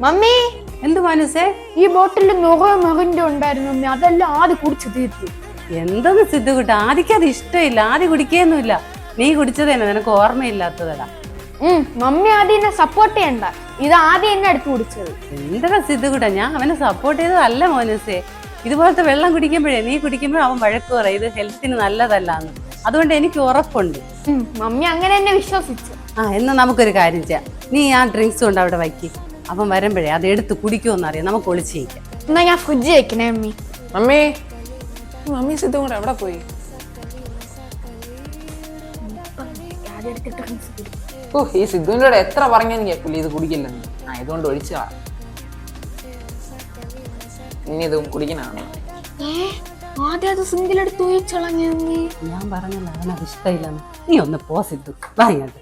Mummy എന്ത് മനസ്സേ? ഈ ബോട്ടിൽ മെറിന്റെ ഉണ്ടായിരുന്നു മമ്മി, അതെല്ലാം ആദ്യം കുടിച്ചു തീർത്തു. എന്തെന്ന് സിദ്ധുകുട്ട, ആദിക്ക് അത് ഇഷ്ടമില്ല, ആദ്യം കുടിക്കുകയൊന്നുമില്ല. നീ കുടിച്ചത് തന്നെ, നിനക്ക് ഓർമ്മയില്ലാത്തതടാ. മമ്മി ആദ്യം എന്നെ സപ്പോർട്ട് ചെയ്യണ്ട, ഇത് ആദ്യം എന്നെ അടുത്ത് കുടിച്ചത്. എന്താ സിദ്ധുകുട്ട, ഞാൻ അവനെ സപ്പോർട്ട് ചെയ്തതല്ല മോനസേ. ഇതുപോലത്തെ വെള്ളം കുടിക്കുമ്പോഴേ നീ കുടിക്കുമ്പോഴും അവൻ വഴക്ക് പറയും ഇത് ഹെൽത്തിന് നല്ലതല്ലാന്ന്. അതുകൊണ്ട് എനിക്ക് ഉറപ്പുണ്ട്. മമ്മി അങ്ങനെ എന്നെ വിശ്വസിച്ചു. എന്നാ നമുക്കൊരു കാര്യം ചെയ്യാം, നീ ആ ഡ്രിങ്ക്സ് കൊണ്ട് അവിടെ വയ്ക്കി, അവൻ വരുമ്പോഴേ അത് എടുത്ത് കുടിക്കുമെന്നറിയാം, നമുക്ക് ഒളിച്ചിരിക്കാം. എന്നാ ഞാൻ ഫ്രിഡ്ജ് വെക്കണേ മമ്മി. മമ്മി മമ്മി സിദ്ധു കൂടെ എവിടെ പോയി? ഈ സിദ്ധുവിൻ്റെ കൂടെ എത്ര പറഞ്ഞെന്ന് കേൾക്കില്ല ഇത് കുടിക്കില്ലെന്ന്. ഇതുകൊണ്ട് ഒഴിച്ചാ ഇനി ഇത് കുടിക്കണാണ്. ആദ്യം അത് സിംഗിൾ എടുത്ത് ഒഴിച്ചളഞ്ഞ. ഞാൻ പറഞ്ഞല്ലോ അവനത് ഇഷ്ടമില്ലെന്ന്. നീ ഒന്ന് പോ സിദ്ധു, വാങ്ങിയത്.